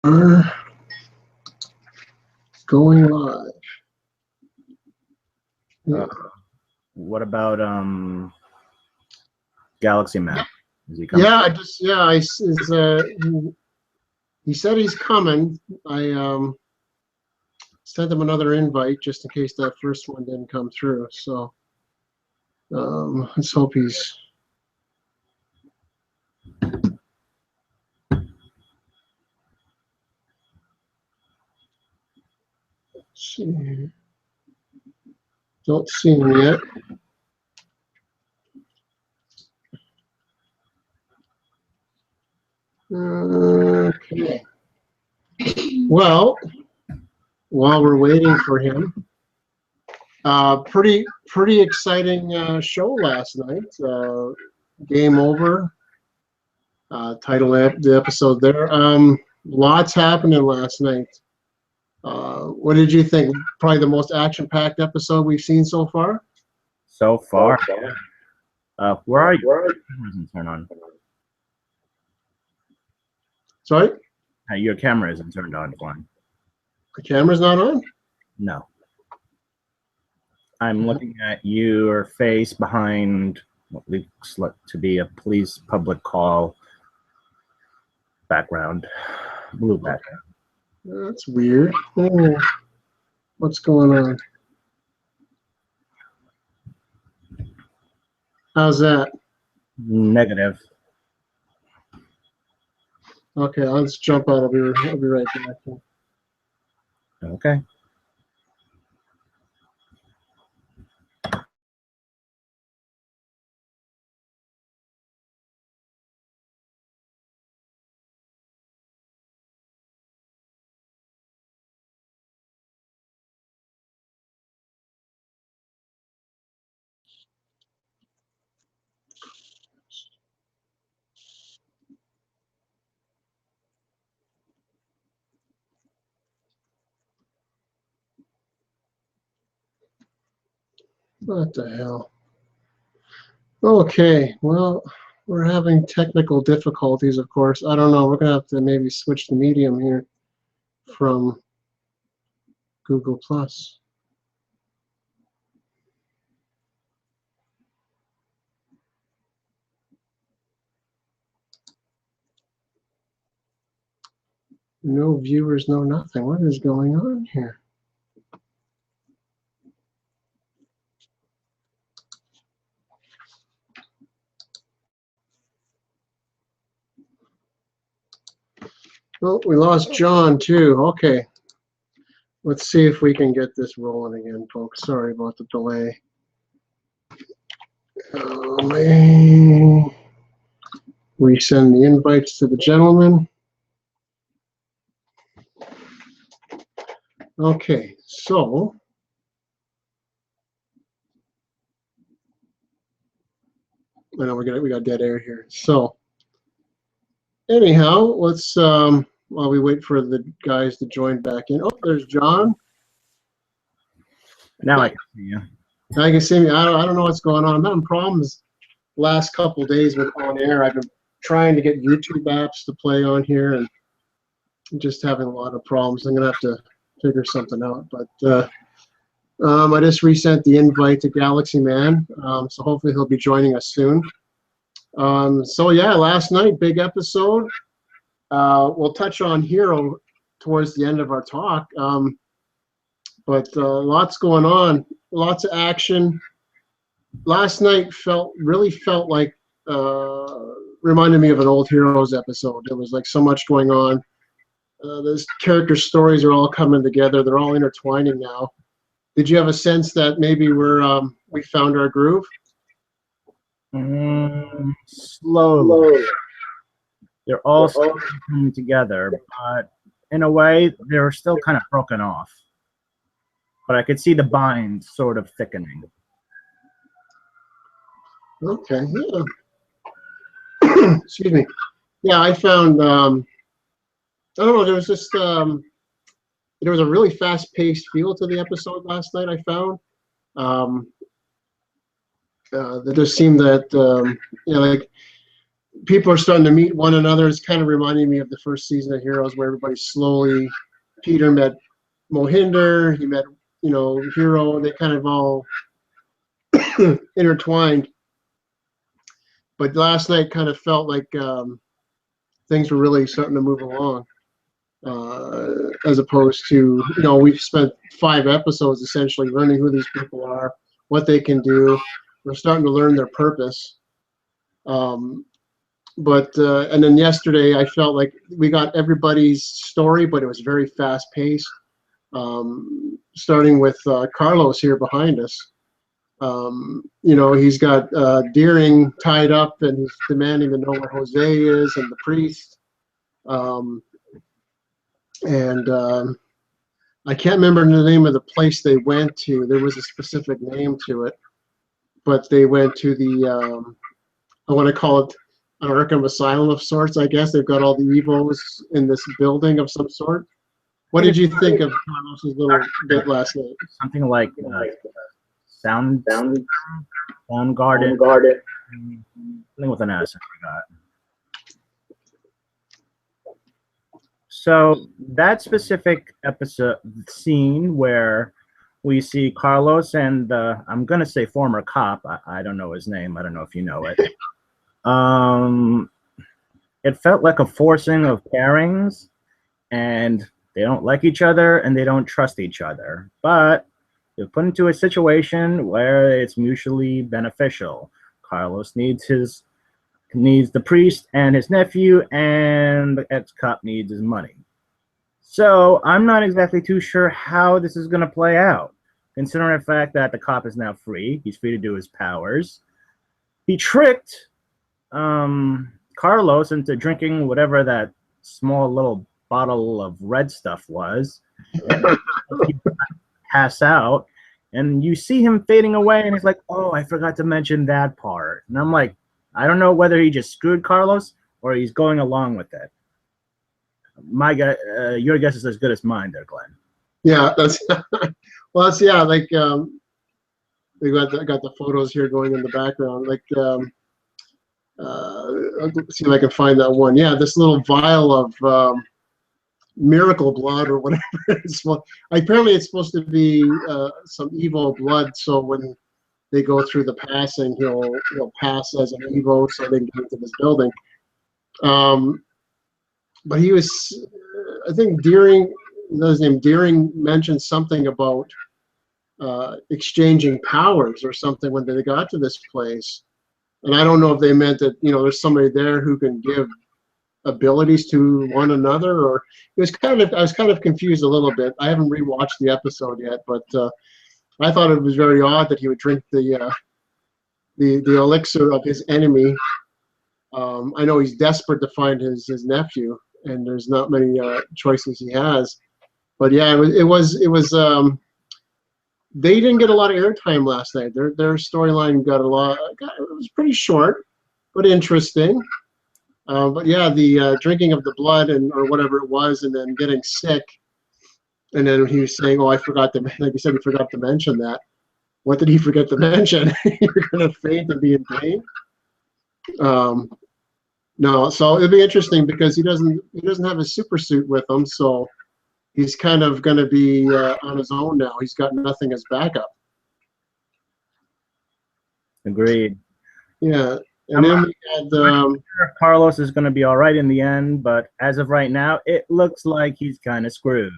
We're going live. What about Galaxy Map? Is he coming? He said he's coming. I sent him another invite just in case that first one didn't come through. So let's hope he's. Let's see. Don't see him yet. Okay. Well, while we're waiting for him, pretty exciting show last night. Game over. Title the episode there. Lots happening last night. What did you think? Probably the most action-packed episode we've seen so far. So far. Where are you? Turn on. Sorry? Your camera isn't turned on, Glenn. The camera's not on? No. I'm looking at your face behind what looks like to be a police public call background. Blue background. That's weird. Oh, what's going on? How's that? Negative. Okay, let's jump out. I'll be right back. Okay. What the hell? Okay, well, we're having technical difficulties, of course. I don't know. We're going to have to maybe switch the medium here from Google+. No viewers, no nothing. What is going on here? Oh, we lost John too. Okay. Let's see if we can get this rolling again, folks. Sorry about the delay. Resend the invites to the gentleman. Okay, so I know we got dead air here. So anyhow, let's while we wait for the guys to join back in. Oh, there's John. Now I can see you. Now you can see me. I don't know what's going on. I'm having problems last couple days with on air. I've been trying to get YouTube apps to play on here and just having a lot of problems. I'm gonna have to figure something out. But I just resent the invite to Galaxy Man, so hopefully he'll be joining us soon. So yeah, last night, big episode. We'll touch on Hiro towards the end of our talk, but lots going on, lots of action. Last night really felt like reminded me of an old Heroes episode. There was like so much going on. Those character stories are all coming together. They're all intertwining now. Did you have a sense that maybe we found our groove? Slowly. They're all coming together, but in a way, they're still kind of broken off. But I could see the bind sort of thickening. Okay. Yeah. Excuse me. Yeah, I found. I don't know. There was just there was a really fast-paced feel to the episode last night. I found. That just seemed that like people are starting to meet one another. It's kind of reminding me of the first season of Heroes, where everybody slowly. Peter met Mohinder. He met, Hiro. They kind of all intertwined. But last night kind of felt like things were really starting to move along, as opposed to, we've spent 5 episodes essentially learning who these people are, what they can do. We're starting to learn their purpose. But and then yesterday I felt like we got everybody's story, but it was very fast paced. Starting with Carlos here behind us. He's got Deering tied up and he's demanding to know where Jose is and the priest. I can't remember the name of the place they went to. There was a specific name to it, but they went to the, I want to call it an Arkham Asylum of sorts, I guess. They've got all the Evos in this building of some sort. What did you think of Carlos's little bit last night? Something like Sound Garden. Something with an S, I forgot. So that specific episode scene where we see Carlos and I'm gonna say former cop. I don't know his name. I don't know if you know it. It felt like a forcing of pairings, and they don't like each other and they don't trust each other. But they're put into a situation where it's mutually beneficial. Carlos needs the priest and his nephew, and the ex-cop needs his money. So I'm not exactly too sure how this is going to play out, considering the fact that the cop is now free. He's free to do his powers. He tricked Carlos into drinking whatever that small little bottle of red stuff was. He pass out, and you see him fading away, and he's like, oh, I forgot to mention that part. And I'm like, I don't know whether he just screwed Carlos or he's going along with it. Your guess is as good as mine there, Glenn. Yeah, that's well, that's like we got the photos here going in the background. Like, let's see if I can find that one. Yeah, this little vial of miracle blood or whatever it is. Well, apparently it's supposed to be some Evo blood, so when they go through the passing, he'll pass as an Evo so they can get into this building. But he was, I think Deering, his name Deering, mentioned something about exchanging powers or something when they got to this place. And I don't know if they meant that, there's somebody there who can give abilities to one another, or I was kind of confused a little bit. I haven't rewatched the episode yet, but I thought it was very odd that he would drink the elixir of his enemy. I know he's desperate to find his nephew, and there's not many choices he has. But yeah, it was they didn't get a lot of airtime last night. Their storyline got it was pretty short, but interesting. But yeah, the drinking of the blood or whatever it was, and then getting sick, and then he was saying, "Oh, I forgot to," like you said, he forgot to mention that. What did he forget to mention? You're gonna faint and be in pain. No, so it'll be interesting because he doesn't have his super suit with him, so he's kind of going to be on his own now. He's got nothing as backup. Agreed. Yeah, and then we had sure if Carlos is going to be all right in the end, but as of right now, it looks like he's kind of screwed.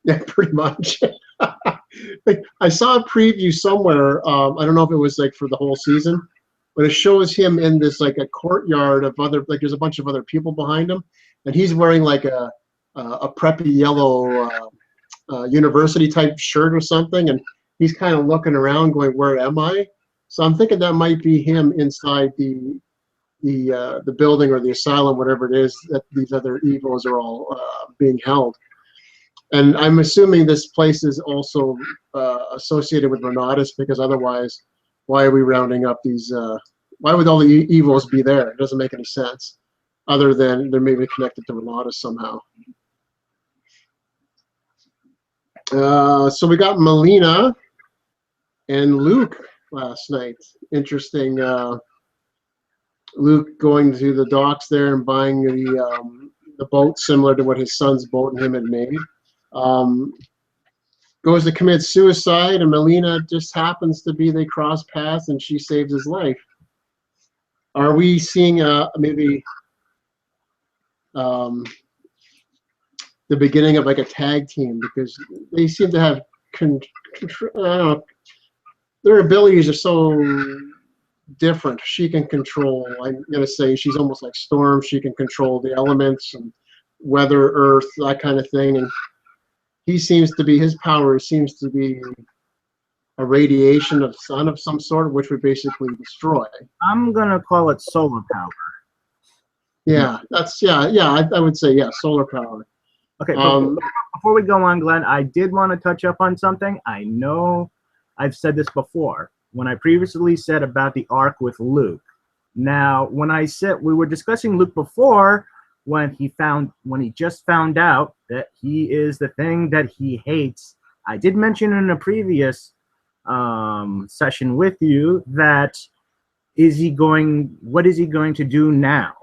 Yeah, pretty much. I saw a preview somewhere. I don't know if it was like for the whole season, but it shows him in this like a courtyard of other, like there's a bunch of other people behind him, and he's wearing like a preppy yellow university type shirt or something, and he's kind of looking around going, where am I? So I'm thinking that might be him inside the building or the asylum, whatever it is that these other evils are all being held. And I'm assuming this place is also associated with Renatus, because otherwise, why are we rounding up these? Why would all the evils be there? It doesn't make any sense, other than they're maybe connected to Renatus somehow. So we got Melina and Luke last night. Interesting Luke going to the docks there and buying the boat similar to what his son's boat and him had made. Goes to commit suicide, and Melina just happens to be, they cross paths, and she saves his life. Are we seeing maybe the beginning of like a tag team? Because they seem to have, I don't know, their abilities are so different. She can control, I'm going to say she's almost like Storm. She can control the elements and weather, earth, that kind of thing. And he seems to be, his power seems to be a radiation of sun of some sort, which would basically destroy. I'm going to call it solar power. Yeah, that's, I would say, yeah, solar power. Okay, before we go on, Glenn, I did want to touch up on something. I know I've said this before when I previously said about the arc with Luke. Now, when I said we were discussing Luke before, when he just found out that he is the thing that he hates, I did mention in a previous session with you that what is he going to do now?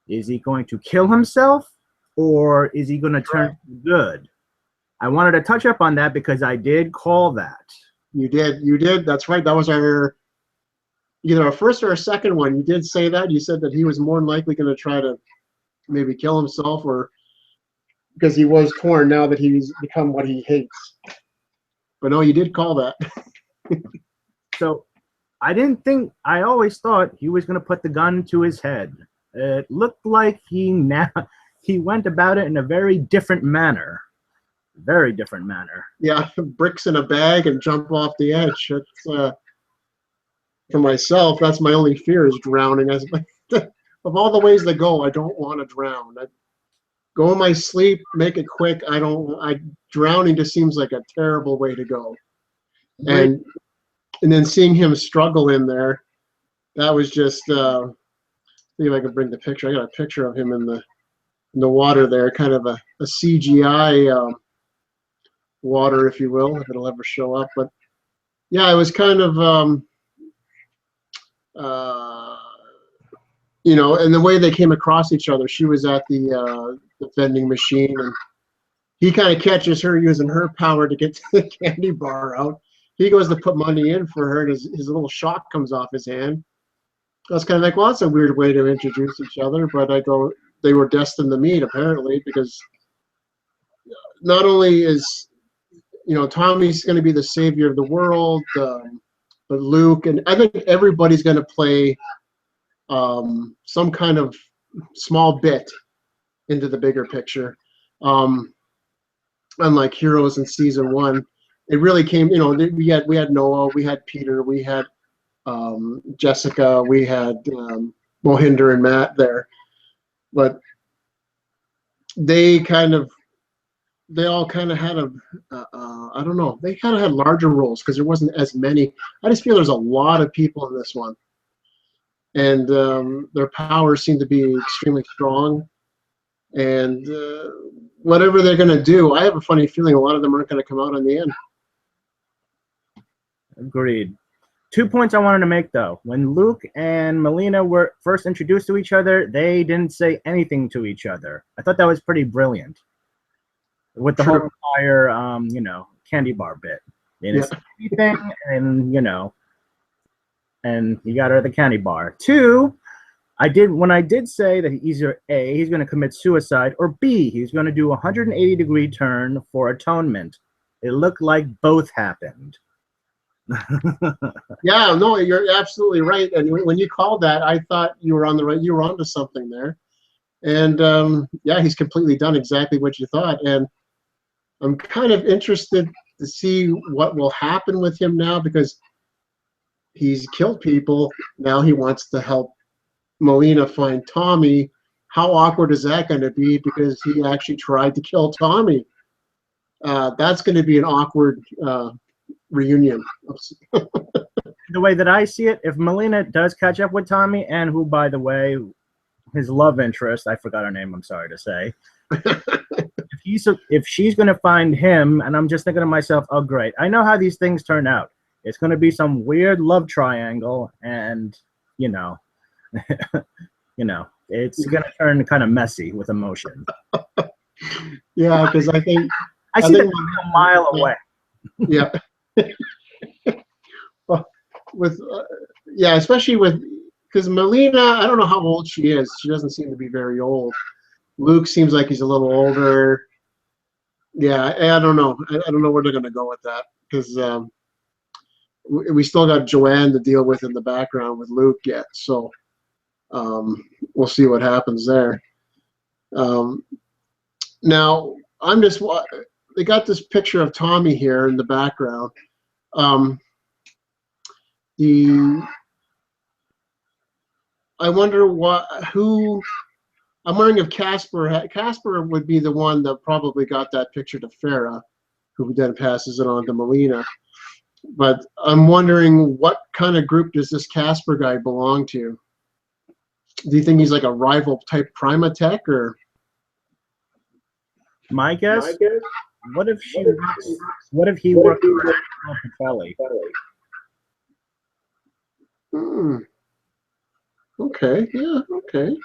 Is he going to kill himself, or is he going to turn good? I wanted to touch up on that because I did call that. You did. That's right. That was either our first or our second one. You did say that. You said that he was more than likely going to try to maybe kill himself, or because he was torn now that he's become what he hates. But no, you did call that. So I always thought he was going to put the gun to his head. It looked like he went about it in a very different manner. Very different manner. Yeah, bricks in a bag and jump off the edge. It's, for myself, that's my only fear is drowning. Of all the ways to go, I don't want to drown. Go in my sleep, make it quick. Drowning just seems like a terrible way to go. And then seeing him struggle in there, that was just. See if I can bring the picture. I got a picture of him in the water there, kind of a CGI water, if you will, if it'll ever show up. But yeah, it was kind of and the way they came across each other. She was at the vending machine, and he kind of catches her using her power to get the candy bar out. He goes to put money in for her, and his little shock comes off his hand. I was kind of like, well, that's a weird way to introduce each other, but I go, they were destined to meet apparently, because not only is Tommy's going to be the savior of the world, but Luke, and I think everybody's going to play some kind of small bit into the bigger picture. Unlike Heroes in season 1, it really came. We had Noah, we had Peter, we had Jessica, we had Mohinder and Matt there, but they all kind of had I don't know, they kind of had larger roles because there wasn't as many. I just feel there's a lot of people in this one, and their powers seem to be extremely strong, and whatever they're going to do, I have a funny feeling a lot of them aren't going to come out in the end. Agreed. 2 points I wanted to make, though. When Luke and Melina were first introduced to each other, they didn't say anything to each other. I thought that was pretty brilliant. With the whole entire, candy bar bit. They didn't say anything, and he got her the candy bar. 2, when I did say that either A, he's going to commit suicide, or B, he's going to do a 180-degree turn for atonement. It looked like both happened. Yeah, no, you're absolutely right. And when you called that, I thought you were onto something there. And he's completely done exactly what you thought. And I'm kind of interested to see what will happen with him now, because he's killed people. Now he wants to help Melina find Tommy. How awkward is that going to be? Because he actually tried to kill Tommy. That's going to be an awkward reunion. The way that I see it, if Melina does catch up with Tommy, and who, by the way, his love interest, I forgot her name, I'm sorry to say. If she's going to find him, and I'm just thinking to myself, oh, great. I know how these things turn out. It's going to be some weird love triangle, and, You know, it's going to turn kind of messy with emotion. Yeah, because I think I see that a mile away. Yeah. Well, with yeah, especially with because Melina, I don't know how old she is. She doesn't seem to be very old. Luke seems like he's a little older. Yeah, I don't know. I don't know where they're going to go with that because we still got Joanne to deal with in the background with Luke yet. So we'll see what happens there. Um, now I'm just they got this picture of Tommy here in the background. The I wonder who. I'm wondering if Casper would be the one that probably got that picture to Farah, who then passes it on to Melina. But I'm wondering what kind of group does this Casper guy belong to? Do you think he's like a rival type Primatech or? My guess. What if What if he worked for Petrelli? Okay. Yeah. Okay.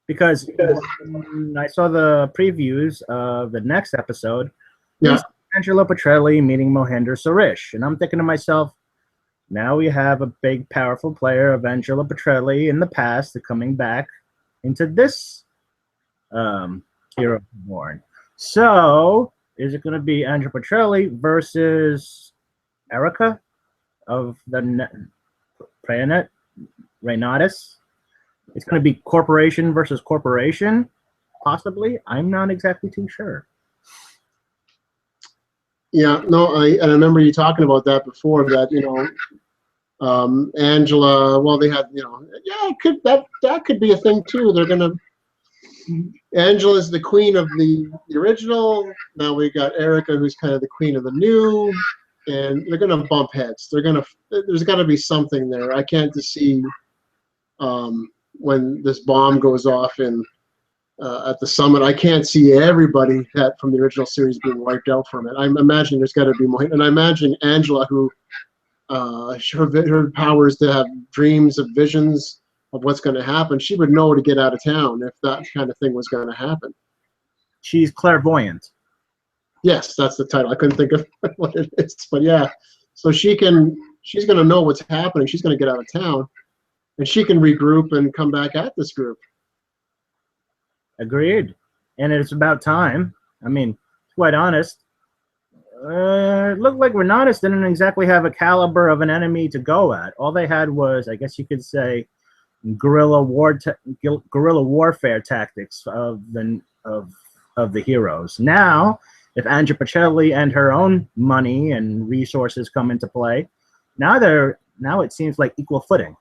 Because when I saw the previews of the next episode, Yeah. Angelo Petrelli meeting Mohinder Suresh, and I'm thinking to myself, now we have a big, powerful player of Angelo Petrelli in the past coming back into this Hero Reborn. So, is it going to be Angelo Petrelli versus Erica of the Planet Renatus? It's going to be corporation versus corporation, possibly. I'm not exactly too sure. Yeah, no, I remember you talking about that before. That Angela. Well, they had yeah, that could be a thing too. They're gonna. Angela's the queen of the original. Now we got Erica, who's kind of the queen of the new, and they're gonna bump heads. There's got to be something there. I can't just see when this bomb goes off in. At the summit, I can't see everybody that from the original series being wiped out from it. I'm imagining there's got to be more, and I imagine Angela, who her power is to have dreams of visions of what's going to happen. She would know to get out of town if that kind of thing was going to happen. She's clairvoyant. Yes, that's the title. I couldn't think of what it is, but yeah. So she's going to know what's happening. She's going to get out of town, and she can regroup and come back at this group. Agreed. And it's about time. I mean, quite honest, it looked like Renatus didn't exactly have a caliber of an enemy to go at. All they had was, I guess you could say, guerrilla warfare tactics of the heroes. Now, if Andrea Pacelli and her own money and resources come into play, now it seems like equal footing.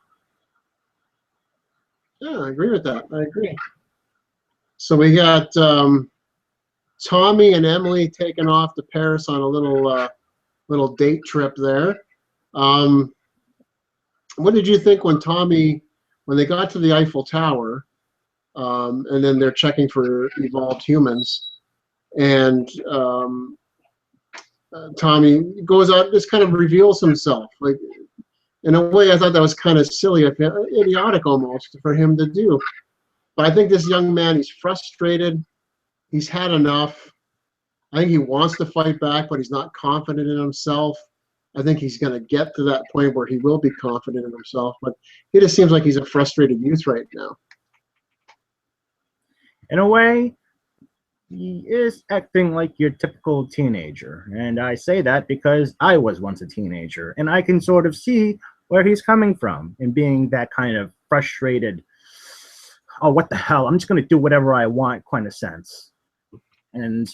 Yeah, I agree with that. I agree. So we got Tommy and Emily taking off to Paris on a little date trip there. What did you think when they got to the Eiffel Tower, and then they're checking for evolved humans, and Tommy goes out, just kind of reveals himself. Like, in a way, I thought that was kind of silly, idiotic almost for him to do. But I think this young man, he's frustrated. He's had enough. I think he wants to fight back, but he's not confident in himself. I think he's going to get to that point where he will be confident in himself. But he just seems like he's a frustrated youth right now. In a way, he is acting like your typical teenager. And I say that because I was once a teenager. And I can sort of see where he's coming from in being that kind of frustrated, oh, what the hell, I'm just going to do whatever I want kind of sense. And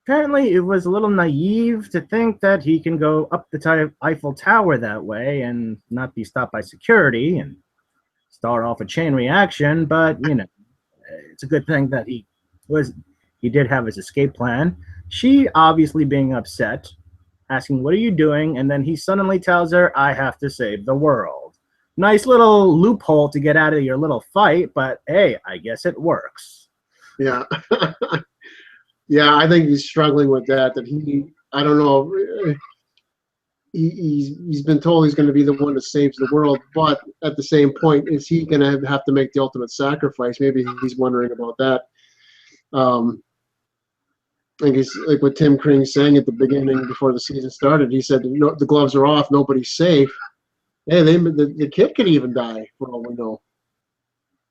apparently it was a little naive to think that he can go up the Eiffel Tower that way and not be stopped by security and start off a chain reaction. But, it's a good thing that he did have his escape plan. She obviously being upset, asking, what are you doing? And then he suddenly tells her, I have to save the world. Nice little loophole to get out of your little fight, but hey, I guess it works. Yeah. Yeah, I think he's struggling with that. I don't know. he's been told he's going to be the one that saves the world, but at the same point, is he going to have to make the ultimate sacrifice? Maybe he's wondering about that. I think he's like what Tim Kring saying at the beginning before the season started. He said, "No, the gloves are off. Nobody's safe." Hey, the kid could even die for all we know.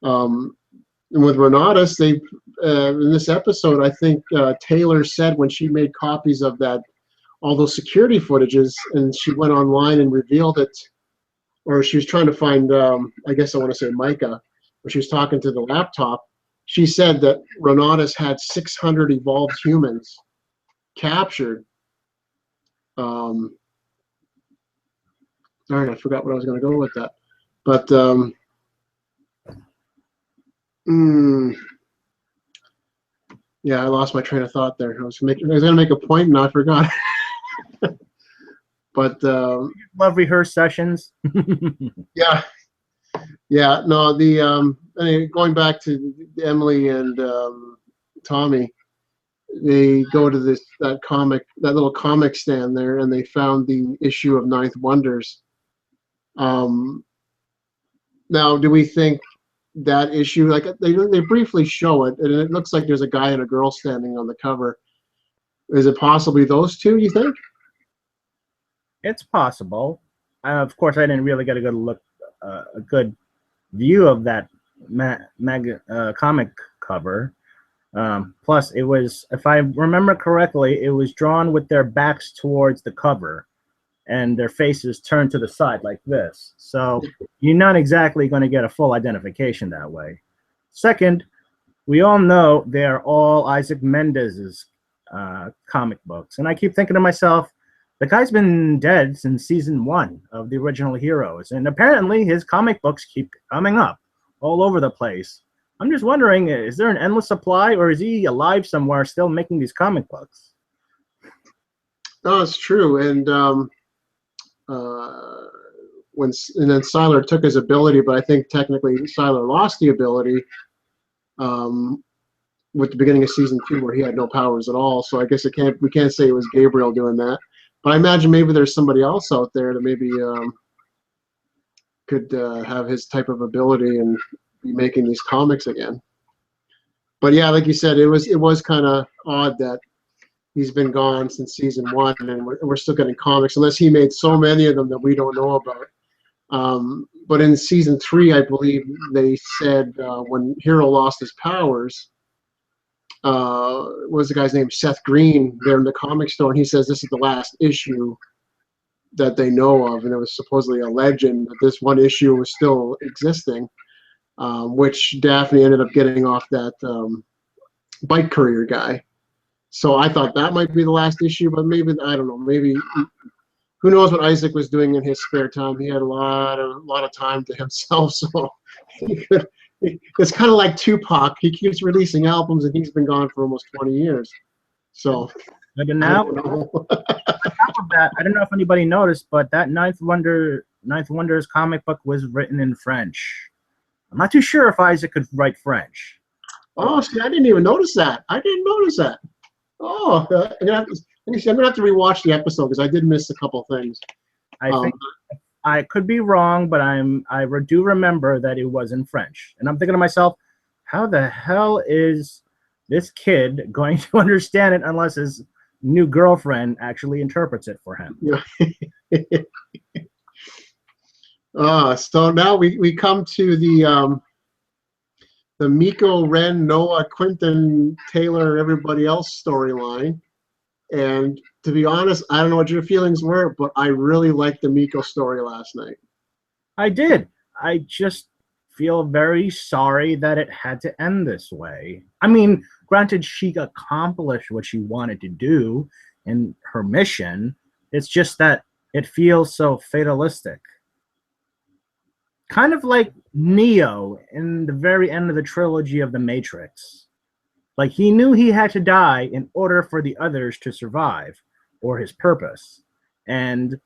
And with Renatus, they in this episode, I think Taylor said when she made copies of that all those security footages, and she went online and revealed it, or she was trying to find, I guess I want to say Micah, where she was talking to the laptop. She said that Renatus had 600 evolved humans captured. Darn, I forgot what I was going to go with that. But yeah, I lost my train of thought there. I was going to make a point, and I forgot. But love rehearse sessions. yeah, no, the anyway, going back to Emily and Tommy, they go to that little comic stand there, and they found the issue of Ninth Wonders. Now, do we think that issue, like they briefly show it, and it looks like there's a guy and a girl standing on the cover? Is it possibly those two, you think? It's possible. Of course, I didn't really get a good look, a good view of that comic cover. Plus, it was, if I remember correctly, it was drawn with their backs towards the cover and their faces turned to the side like this. So you're not exactly going to get a full identification that way. Second, we all know they're all Isaac Mendez's comic books. And I keep thinking to myself, the guy's been dead since season 1 of the original Heroes, and apparently his comic books keep coming up all over the place. I'm just wondering, is there an endless supply, or is he alive somewhere still making these comic books? No, it's true. And then Sylar took his ability, but I think technically Sylar lost the ability with the beginning of season 2, where he had no powers at all. So I guess we can't say it was Gabriel doing that. But I imagine maybe there's somebody else out there that maybe could have his type of ability and be making these comics again. But yeah, like you said, it was kind of odd that he's been gone since season 1, and we're still getting comics, unless he made so many of them that we don't know about. But in season 3, I believe they said when Hiro lost his powers, what was the guy's name? Seth Green, there in the comic store, and he says this is the last issue that they know of, and it was supposedly a legend that this one issue was still existing, which Daphne ended up getting off that bike courier guy. So I thought that might be the last issue, but maybe, I don't know, maybe who knows what Isaac was doing in his spare time. He had a lot of time to himself, so he could. It's kind of like Tupac. He keeps releasing albums, and he's been gone for almost 20 years. So, but now, on top of that, I don't know if anybody noticed, but that Ninth Wonders comic book was written in French. I'm not too sure if Isaac could write French. Oh, see, I didn't even notice that. I didn't notice that. Oh, I'm gonna have to rewatch the episode because I did miss a couple things. I think I could be wrong, but I do remember that it was in French. And I'm thinking to myself, how the hell is this kid going to understand it unless his new girlfriend actually interprets it for him? Yeah. So now we come to the Miko, Ren, Noah, Quentin, Taylor, everybody else storyline. And to be honest, I don't know what your feelings were, but I really liked the Miko story last night. I did. I just feel very sorry that it had to end this way. I mean, granted, she accomplished what she wanted to do in her mission. It's just that it feels so fatalistic. Kind of like Neo in the very end of the trilogy of The Matrix. Like, he knew he had to die in order for the others to survive, or his purpose. And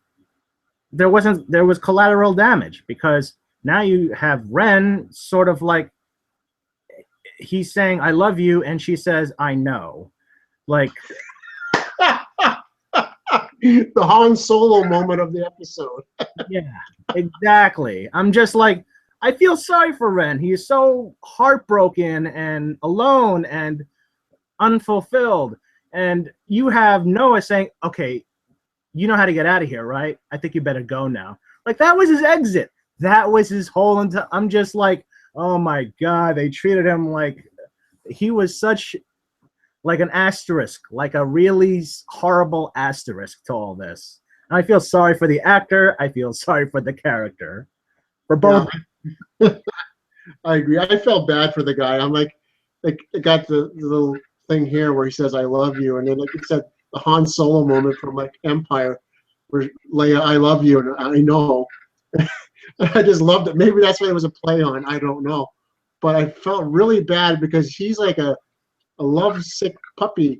there was collateral damage, because now you have Ren sort of like, he's saying, I love you, and she says, I know. Like, The Han Solo moment of the episode. Yeah, exactly. I'm just like, I feel sorry for Ren. He is so heartbroken and alone and unfulfilled. And you have Noah saying, okay, you know how to get out of here, right? I think you better go now. Like, that was his exit. That was his whole I'm just like, oh my God, they treated him like he was such like an asterisk, like a really horrible asterisk to all this. And I feel sorry for the actor. I feel sorry for the character. For both. Yeah, I agree. I felt bad for the guy. I'm like it got the little thing here where he says "I love you," and then like you said, the Han Solo moment from like Empire, where Leia, "I love you," and I know. I just loved it. Maybe that's what it was a play on. I don't know, but I felt really bad because he's like a lovesick puppy.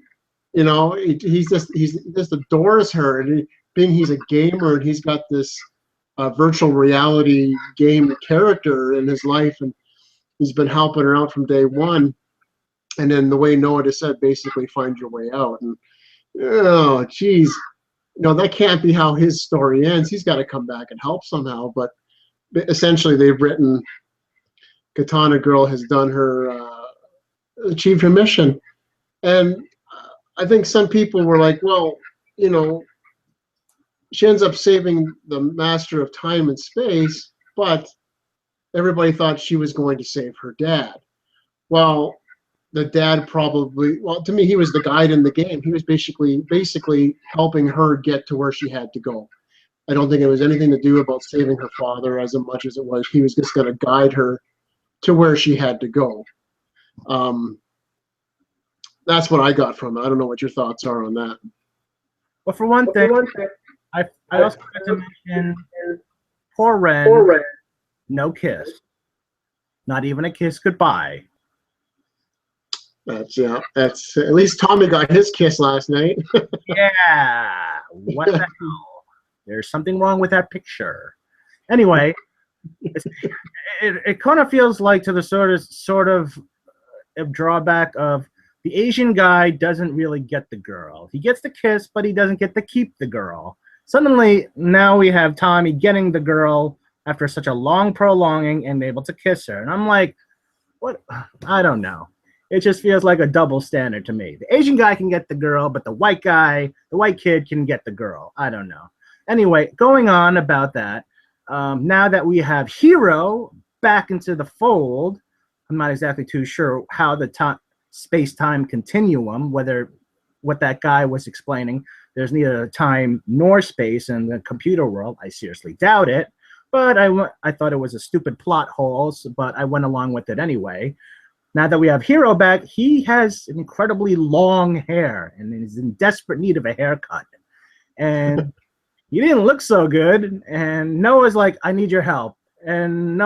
You know, he just adores her, and being he's a gamer and he's got this virtual reality game character in his life, and he's been helping her out from day one. And then the way Noah just said, basically find your way out. And oh, geez, that can't be how his story ends. He's got to come back and help somehow. But essentially, they've written Katana Girl has done her achieved her mission. And I think some people were like, well, she ends up saving the master of time and space, but everybody thought she was going to save her dad. Well, the dad to me, he was the guide in the game. He was basically helping her get to where she had to go. I don't think it was anything to do about saving her father as much as it was he was just going to guide her to where she had to go. That's what I got from it. I don't know what your thoughts are on that. Well, for one thing, I also have to mention poor Ren, no kiss. Not even a kiss goodbye. That's at least Tommy got his kiss last night. Yeah. What the hell? There's something wrong with that picture. Anyway, it kind of feels like to the sort of drawback of the Asian guy doesn't really get the girl. He gets the kiss, but he doesn't get to keep the girl. Suddenly, now we have Tommy getting the girl after such a long prolonging and able to kiss her. And I'm like, what? I don't know. It just feels like a double standard to me. The Asian guy can get the girl, but the white kid can get the girl. I don't know. Anyway, going on about that, now that we have Hiro back into the fold, I'm not exactly too sure how the space-time continuum, what that guy was explaining, there's neither time nor space in the computer world. I seriously doubt it, but I thought it was a stupid plot hole, but I went along with it anyway. Now that we have Hiro back, he has incredibly long hair and is in desperate need of a haircut. And he didn't look so good. And Noah's like, I need your help. And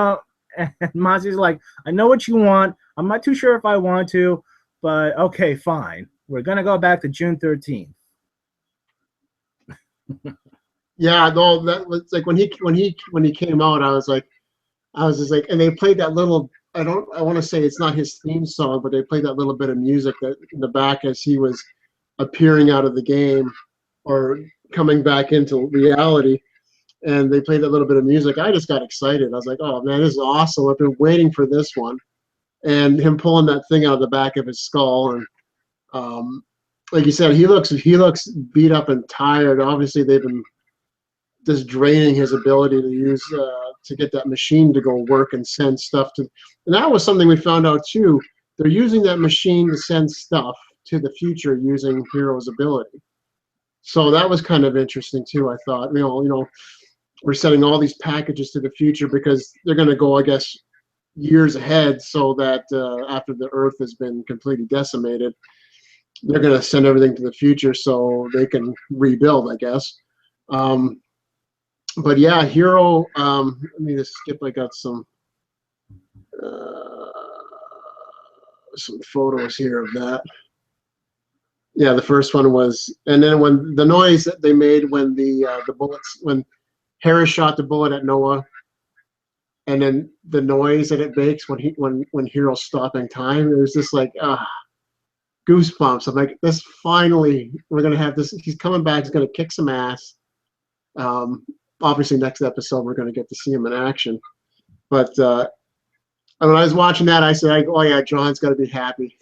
Mozzie's like, I know what you want. I'm not too sure if I want to, but okay, fine. We're going to go back to June 13th. Yeah, no, that was like when he came out, I was just like, and they played that little. I want to say it's not his theme song, but they played that little bit of music that in the back as he was appearing out of the game or coming back into reality, and they played that little bit of music. I just got excited. I was like, oh man, this is awesome! I've been waiting for this one, and him pulling that thing out of the back of his skull, and like you said, he looks beat up and tired. Obviously, they've been just draining his ability to use to get that machine to go work and send stuff to. And that was something we found out too. They're using that machine to send stuff to the future using Hiro's ability. So that was kind of interesting too. I thought, we're sending all these packages to the future because they're going to go, I guess, years ahead, so that after the Earth has been completely decimated, they're going to send everything to the future so they can rebuild, I guess. But yeah, Hiro. Let me just skip. I got some photos here of that. Yeah, the first one was, and then when the noise that they made when the bullets, when Harris shot the bullet at Noah, and then the noise that it makes when Hero's stopping time, it was just like goosebumps. I'm like, this finally, we're gonna have this. He's coming back. He's gonna kick some ass. Obviously, next episode we're gonna get to see him in action. But when I was watching that, I said, "Oh yeah, John's got to be happy."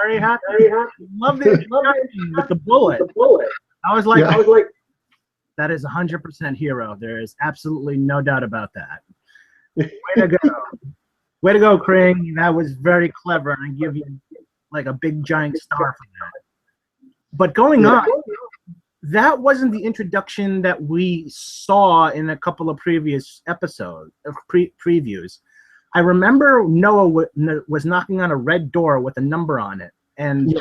Very happy. Love the introduction with the bullet. I was like, that is 100% Hiro. There is absolutely no doubt about that. Way to go. Way to go, Kring. That was very clever, and I give you like a big giant star for that. But going on, that wasn't the introduction that we saw in a couple of previous episodes, previews. I remember Noah was knocking on a red door with a number on it, and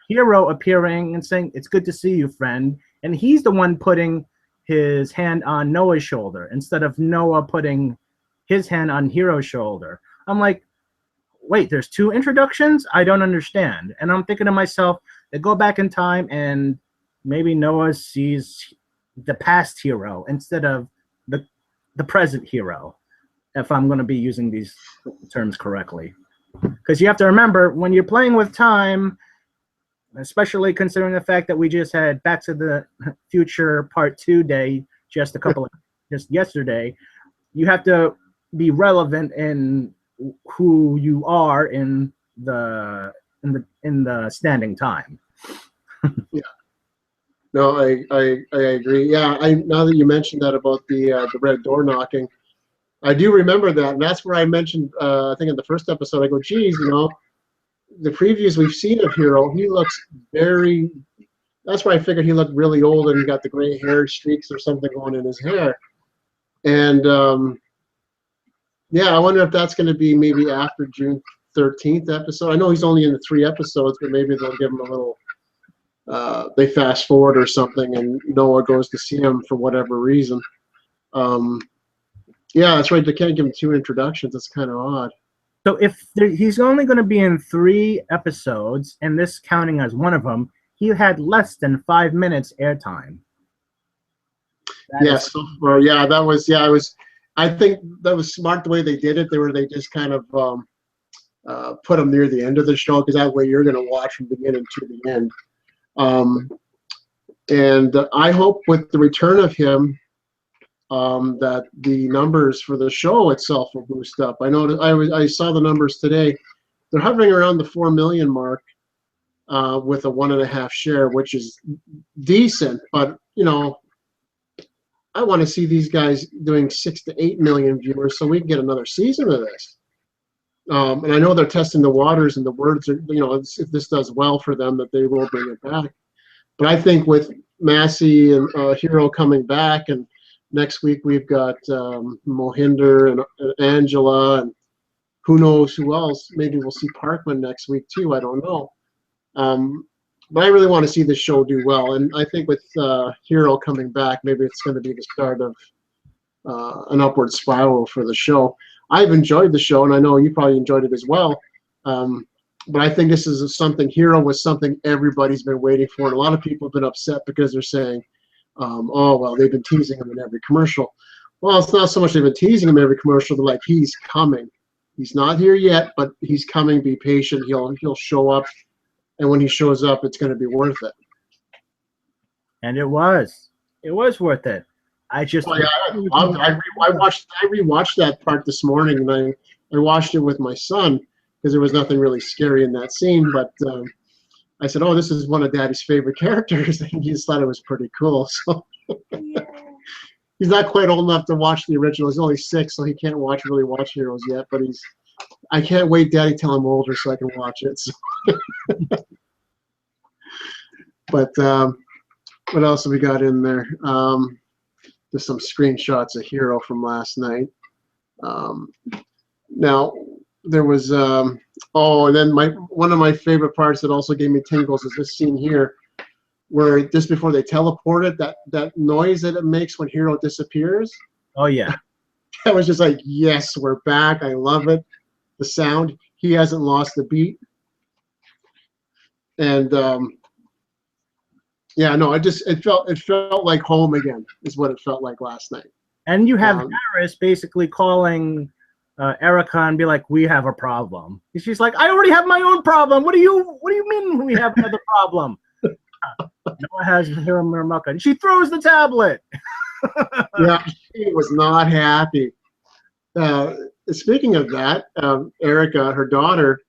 Hiro appearing and saying, "It's good to see you, friend." And he's the one putting his hand on Noah's shoulder instead of Noah putting his hand on Hiro's shoulder. I'm like, wait, there's two introductions? I don't understand. And I'm thinking to myself, they go back in time and maybe Noah sees the past Hiro instead of the present Hiro, if I'm going to be using these terms correctly. Because you have to remember, when you're playing with time, especially considering the fact that we just had Back to the Future Part 2 day just yesterday, you have to be relevant in who you are in the standing time. Yeah. No, I agree. Yeah, now that you mentioned that about the red door knocking, I do remember that, and that's where I mentioned, I think in the first episode, I go, geez, the previews we've seen of Hiro, he looks very. That's why I figured he looked really old and he got the gray hair streaks or something going in his hair, and I wonder if that's going to be maybe after June 13th episode. I know he's only in the 3 episodes, but maybe they'll give him a little. They fast forward or something, and Noah goes to see him for whatever reason. That's right. They can't give him 2 introductions. That's kind of odd. So if he's only going to be in 3 episodes, and this counting as one of them, he had less than 5 minutes airtime. That was. I think that was smart the way they did it. They just kind of put him near the end of the show, because that way you're going to watch from beginning to the end. And I hope with the return of him, that the numbers for the show itself will boost up. I know I saw the numbers today. They're hovering around the 4 million mark with a 1.5 share, which is decent. But I want to see these guys doing 6 to 8 million viewers so we can get another season of this. And I know they're testing the waters, and the words are, if this does well for them, that they will bring it back. But I think with Massey and Hiro coming back, and next week we've got Mohinder and Angela, and who knows who else. Maybe we'll see Parkman next week too. I don't know. But I really want to see this show do well. And I think with Hiro coming back, maybe it's going to be the start of an upward spiral for the show. I've enjoyed the show, and I know you probably enjoyed it as well. But I think this is something, Hiro was something everybody's been waiting for. And a lot of people have been upset because they're saying, they've been teasing him in every commercial. Well, it's not so much they've been teasing him in every commercial. They're like, he's coming. He's not here yet, but he's coming. Be patient. He'll show up. And when he shows up, it's going to be worth it. And it was. It was worth it. I loved it. I rewatched that part this morning, and I watched it with my son because there was nothing really scary in that scene. But I said, this is one of Daddy's favorite characters, and he just thought it was pretty cool. So he's not quite old enough to watch the original. He's only 6, so he can't really watch Heroes yet. But I can't wait, Daddy, till I'm older so I can watch it. So. But what else have we got in there? There's some screenshots of Hiro from last night. Now there was and then one of my favorite parts that also gave me tingles is this scene here, where just before they teleported, that noise that it makes when Hiro disappears. Oh yeah. That was just like, yes, we're back. I love it. The sound. He hasn't lost the beat. And it felt like home again, is what it felt like last night. And you have Harris basically calling Erica and be like, "We have a problem." And she's like, "I already have my own problem. What do you mean we have another problem?" Noah has Hiro Muramuka, and she throws the tablet. Yeah, she was not happy. Speaking of that, Erica, her daughter,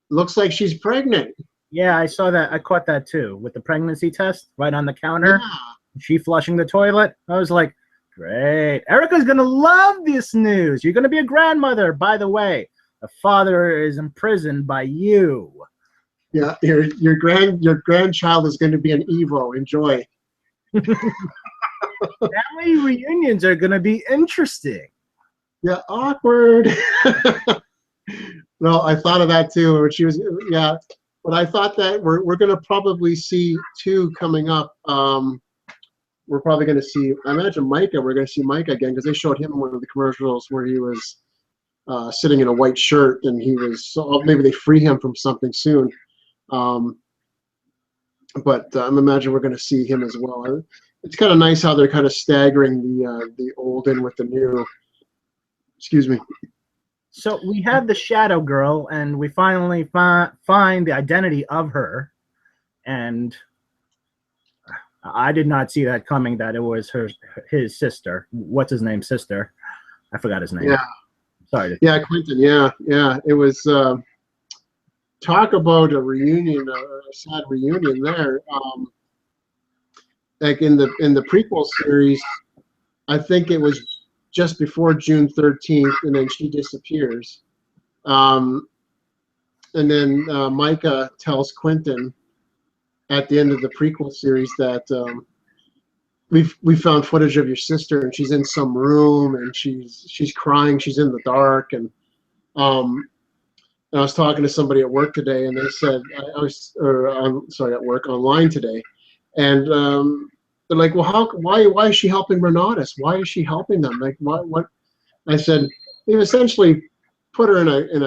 looks like she's pregnant. Yeah, I saw that. I caught that too with the pregnancy test right on the counter. Yeah. She flushing the toilet. I was like, great. Erica's going to love this news. You're going to be a grandmother. By the way, the father is imprisoned by you. Yeah, your grandchild is going to be an Evo. Enjoy. Family reunions are going to be interesting. Yeah, awkward. No, I thought of that too. When she was, yeah, but I thought that we're going to probably see two coming up. We're probably going to see, I imagine Micah. We're going to see Micah again because they showed him in one of the commercials where he was sitting in a white shirt, and he was. So maybe they free him from something soon. But I'm imagining we're going to see him as well. It's kind of nice how they're kind of staggering the old in with the new. Excuse me. So we have the Shadow Girl, and we finally find the identity of her. And I did not see that coming, that it was his sister. What's his name? Sister. I forgot his name. Yeah. Sorry. Yeah, Quentin. Yeah. It was talk about a reunion, a sad reunion there. Like in the prequel series, I think it was just before June 13th, and then she disappears. And then Micah tells Quentin at the end of the prequel series that we found footage of your sister, and she's in some room, and she's crying, she's in the dark, and I was talking to somebody at work today, and they said at work online today, and they're like, well, why is she helping Renatus? Why is she helping them? Like what? I said they've essentially put her in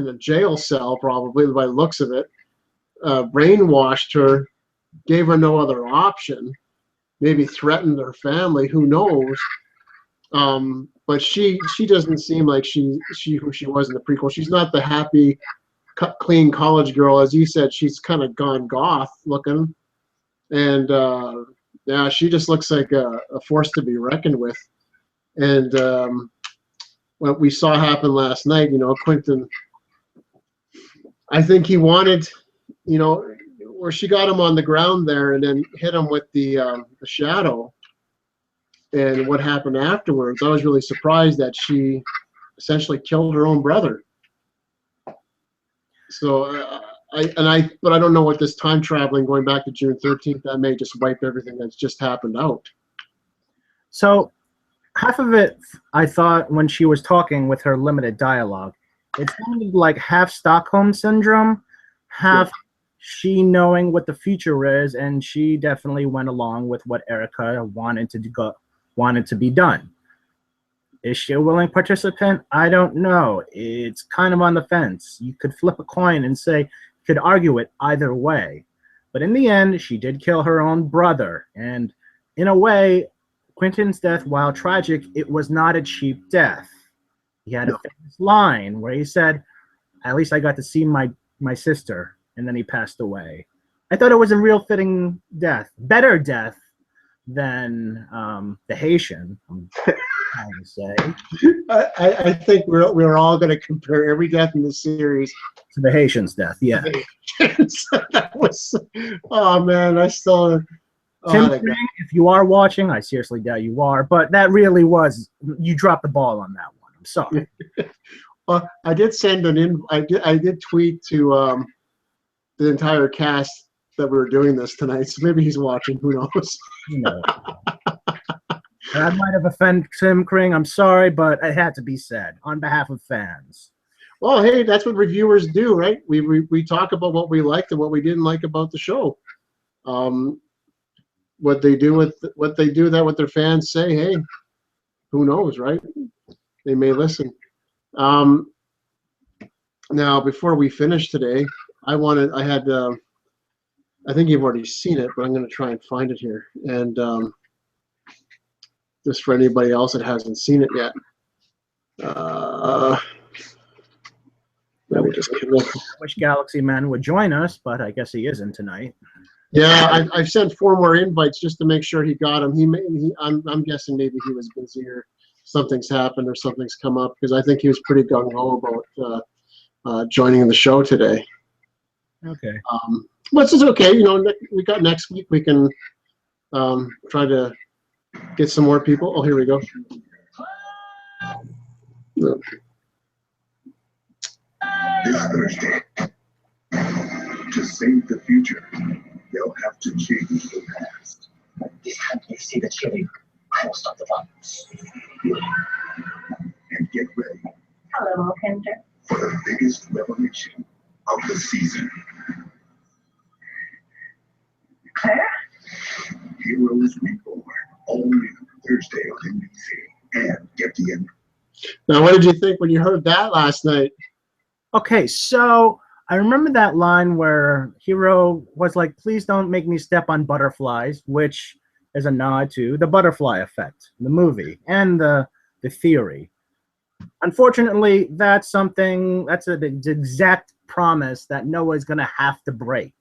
a jail cell, probably by the looks of it, brainwashed her, gave her no other option, maybe threatened her family, who knows? But she doesn't seem like she who she was in the prequel. She's not the happy, clean college girl, as you said. She's kind of gone goth looking, and yeah, she just looks like a force to be reckoned with. And what we saw happen last night, Quentin, I think he wanted, where she got him on the ground there and then hit him with the shadow. And what happened afterwards, I was really surprised that she essentially killed her own brother. So but I don't know what this time traveling going back to June 13th, that may just wipe everything that's just happened out. So half of it, I thought when she was talking with her limited dialogue, it sounded like half Stockholm syndrome, half she knowing what the future is, and she definitely went along with what Erica wanted to be done. Is she a willing participant? I don't know. It's kind of on the fence. You could flip a coin and say, could argue it either way. But in the end, she did kill her own brother. And in a way, Quentin's death, while tragic, it was not a cheap death. He had a famous line where he said, at least I got to see my sister, and then he passed away. I thought it was a real fitting death. Better death than the Haitian, I'm trying to say. I think we're all going to compare every death in the series to the Haitian's death. Yeah. That was, oh man, I still. Tim, if you are watching, I seriously doubt you are, but that really was, you dropped the ball on that one. I'm sorry. Well, I did send I did tweet to the entire cast that we were doing this tonight, so maybe he's watching. Who knows? I might have offended Tim Kring. I'm sorry, but it had to be said on behalf of fans. Well, hey, that's what reviewers do, right? We talk about what we liked and what we didn't like about the show. What they do with what their fans say, hey, who knows, right? They may listen. Now, before we finish today, I think you've already seen it, but I'm going to try and find it here. And just for anybody else that hasn't seen it yet. Uh, let me just connect. I wish Galaxy Man would join us, but I guess he isn't tonight. Yeah, I've sent 4 more invites just to make sure he got them. I'm guessing maybe he was busy or something's happened or something's come up because I think he was pretty gung ho about joining the show today. Okay. But it's okay. We got next week. We can try to get some more people. Oh, here we go. No. This Thursday, to save the future, they'll have to change the past. This time they see the chili, I will stop the violence. And get ready Hello, Kendra. for the biggest revelation of the season. Claire? Heroes Reborn, all new Thursday on NBC. And get the end. Now, what did you think when you heard that last night? Okay, so I remember that line where Hiro was like, "Please don't make me step on butterflies," which is a nod to the butterfly effect, the movie, and the theory. Unfortunately, that's the exact promise that Noah's going to have to break.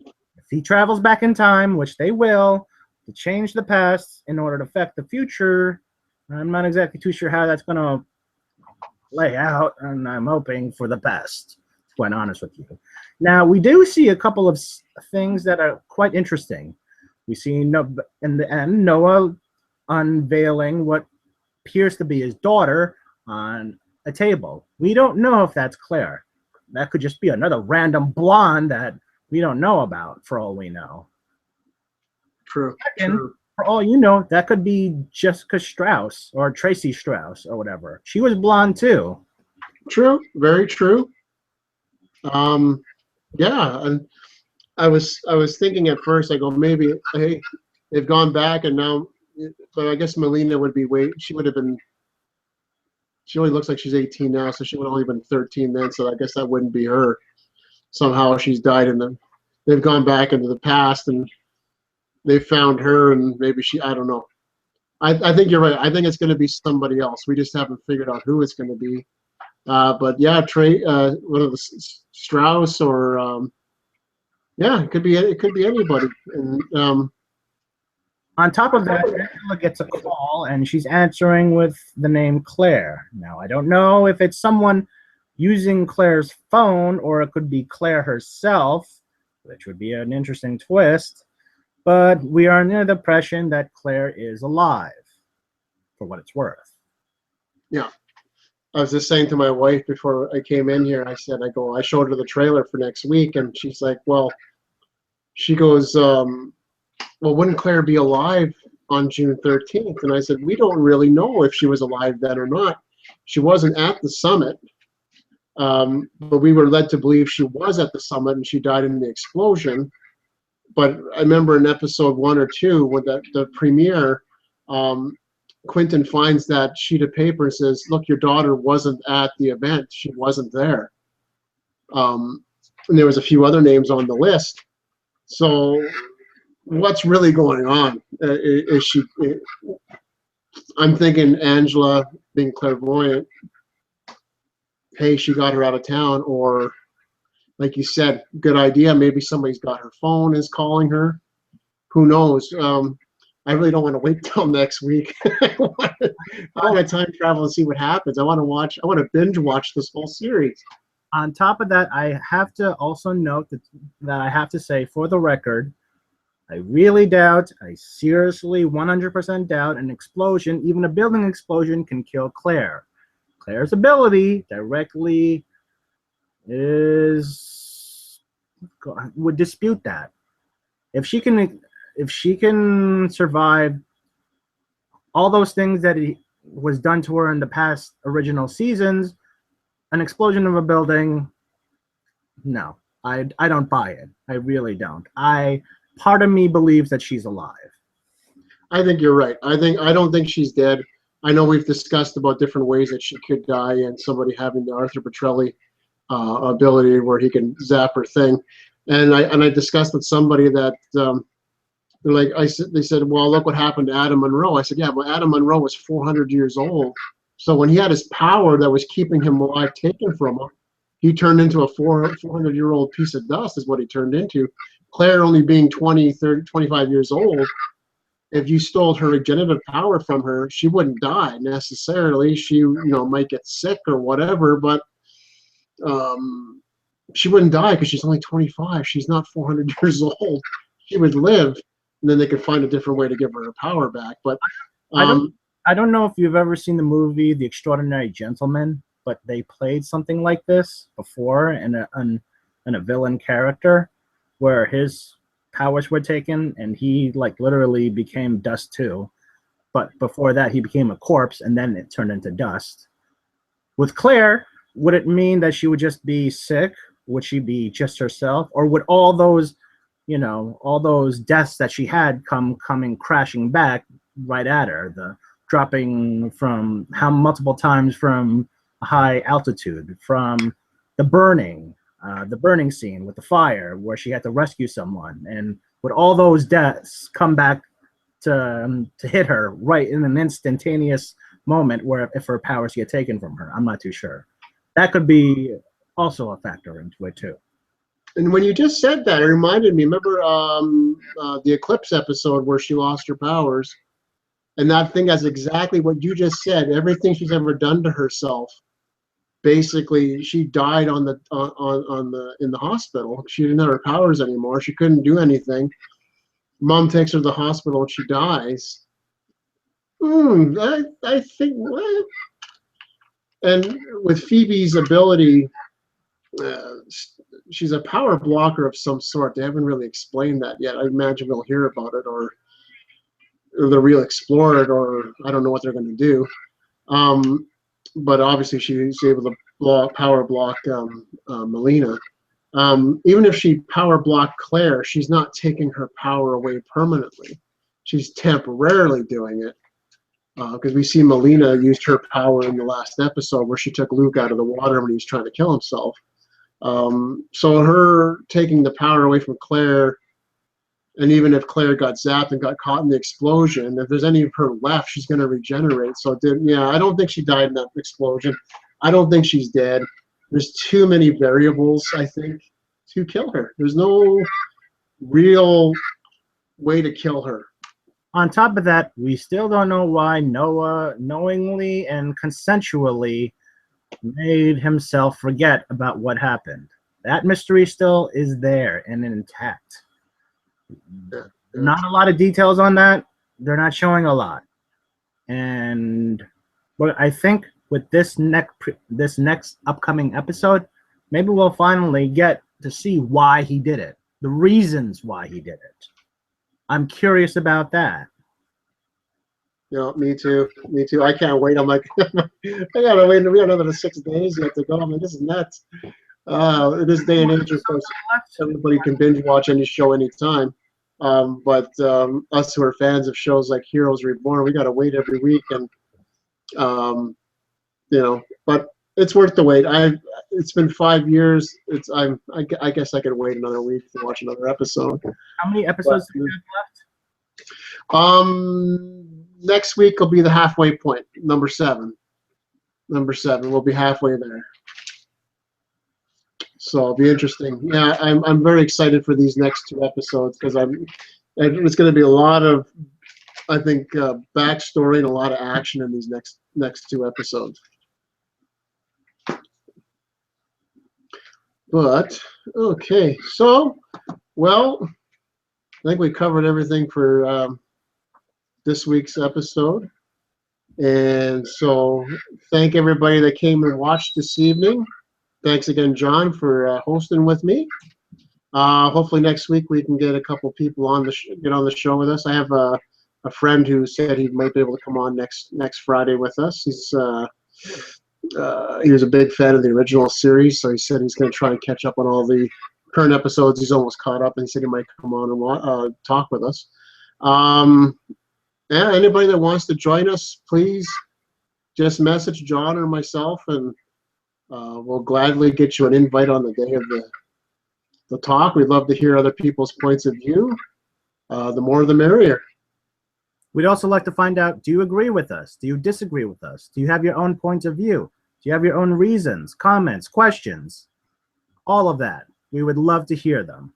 If he travels back in time, which they will, to change the past in order to affect the future, I'm not exactly too sure how that's going to lay out, and I'm hoping for the best, to be quite honest with you. Now, we do see a couple of things that are quite interesting. We see in the end Noah unveiling what appears to be his daughter on a table. We don't know if that's Claire. That could just be another random blonde that we don't know about, for all we know. True. Second, for all you know, that could be Jessica Strauss or Tracy Strauss or whatever. She was blonde too. True. Very true. Yeah, and I was thinking at first, I go, maybe, hey, they've gone back and now, but I guess Melina would be she only looks like she's 18 now, so she would have only been 13 then, so I guess that wouldn't be her. Somehow she's died they've gone back into the past and they found her and maybe I don't know. I think you're right. I think it's going to be somebody else. We just haven't figured out who it's going to be. But yeah, one of the Strauss or yeah, it could be anybody. And on top of that, Angela gets a call and she's answering with the name Claire. Now, I don't know if it's someone using Claire's phone or it could be Claire herself, which would be an interesting twist. But we are under the impression that Claire is alive, for what it's worth. Yeah. I was just saying to my wife before I came in here, I showed her the trailer for next week, and she's like, well, she goes, well, wouldn't Claire be alive on June 13th? And I said, we don't really know if she was alive then or not. She wasn't at the summit, but we were led to believe she was at the summit and she died in the explosion. But I remember in episode 1 or 2, with the premiere, Quentin finds that sheet of paper and says, look, your daughter wasn't at the event. She wasn't there. And there was a few other names on the list. So what's really going on? I'm thinking Angela being clairvoyant, hey, she got her out of town, or like you said, good idea. Maybe somebody's got her phone, is calling her. Who knows? I really don't want to wait till next week. I want to time travel and see what happens. I want to binge watch this whole series. On top of that, I have to also note that I have to say, for the record, I really doubt, I seriously 100% doubt an explosion, even a building explosion, can kill Claire. Claire's ability directly would dispute that. If she can survive all those things that was done to her in the past original seasons, an explosion of a building, no, I don't buy it. I really don't. Part of me believes that she's alive. I think you're right. I don't think she's dead. I know we've discussed about different ways that she could die, and somebody having the Arthur Petrelli ability where he can zap her thing. And I discussed with somebody that they said, well, look what happened to Adam Monroe. I said, yeah, well, Adam Monroe was 400 years old So when he had his power that was keeping him alive taken from him, he turned into a 400-year-old piece of dust is what he turned into. Claire only being 20, 30, 25 years old, if you stole her regenerative power from her, she wouldn't die necessarily. She, might get sick or whatever, but she wouldn't die because she's only 25. She's not 400 years old. She would live, and then they could find a different way to give her her power back. But I don't know if you've ever seen the movie The Extraordinary Gentleman, but they played something like this before in a villain character where his powers were taken and he like literally became dust too. But before that, he became a corpse and then it turned into dust. With Claire, would it mean that she would just be sick? Would she be just herself? Or would all those, all those deaths that she had coming crashing back right at her? The dropping from multiple times from a high altitude, from the burning scene with the fire where she had to rescue someone, and would all those deaths come back to hit her right in an instantaneous moment where if her powers get taken from her? I'm not too sure. That could be also a factor into it too. And when you just said that, it reminded me, remember the Eclipse episode where she lost her powers? And that thing has exactly what you just said. Everything she's ever done to herself, basically, she died in the hospital. She didn't have her powers anymore. She couldn't do anything. Mom takes her to the hospital and she dies. I think what? And with Phoebe's ability, she's a power blocker of some sort. They haven't really explained that yet. I imagine we'll hear about it, or they'll really explore it, or I don't know what they're going to do. But obviously she's able to power block Melina. Even if she power blocked Claire, she's not taking her power away permanently. She's temporarily doing it. Because we see Melina used her power in the last episode where she took Luke out of the water when he was trying to kill himself. So her taking the power away from Claire, and even if Claire got zapped and got caught in the explosion, if there's any of her left, she's going to regenerate. So I don't think she died in that explosion. I don't think she's dead. There's too many variables, I think, to kill her. There's no real way to kill her. On top of that, we still don't know why Noah knowingly and consensually made himself forget about what happened. That mystery still is there and intact. Not a lot of details on that. They're not showing a lot. And but I think with this next upcoming episode, maybe we'll finally get to see why he did it. The reasons why he did it. I'm curious about that. Me too. I can't wait. I'm like, I gotta wait. We got another 6 days yet to go. I'm like, this is nuts. This day and age, of course, everybody can binge watch any show anytime. But us who are fans of shows like Heroes Reborn, we gotta wait every week, and but it's worth the wait. It's been 5 years. I guess I could wait another week to watch another episode. How many episodes do you have left? Next week will be the halfway point, number 7. We'll be halfway there. So it'll be interesting. Yeah, I'm very excited for these next 2 episodes because it's going to be a lot of, I think, backstory and a lot of action in these next 2 episodes. But okay, so I think we covered everything for this week's episode, and so thank everybody that came and watched this evening. Thanks again, John, for hosting with me. Hopefully next week we can get a couple people get on the show with us. I have a friend who said he might be able to come on next Friday with us. He was a big fan of the original series, so he said he's going to try and catch up on all the current episodes. He's almost caught up, and he said he might come on and talk with us. Yeah, anybody that wants to join us, please just message John or myself, and we'll gladly get you an invite on the day of the talk. We'd love to hear other people's points of view. The more the merrier. We'd also like to find out, do you agree with us? Do you disagree with us? Do you have your own points of view? Do you have your own reasons, comments, questions? All of that. We would love to hear them.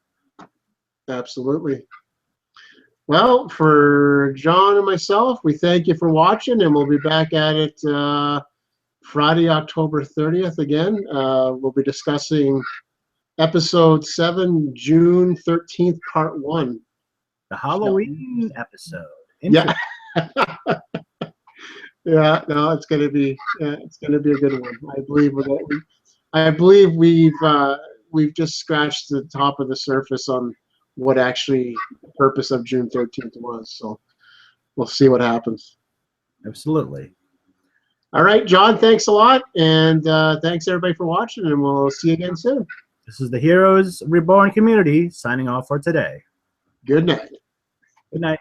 Absolutely. Well, for John and myself, we thank you for watching, and we'll be back at it Friday, October 30th again. We'll be discussing episode 7, June 13th, part 1. The Halloween episode. Yeah. Yeah, no, it's gonna be a good one. I believe we've just scratched the top of the surface on what actually the purpose of June 13th was. So we'll see what happens. Absolutely. All right, John, thanks a lot, and thanks everybody for watching, and we'll see you again soon. This is the Heroes Reborn community signing off for today. Good night. Good night.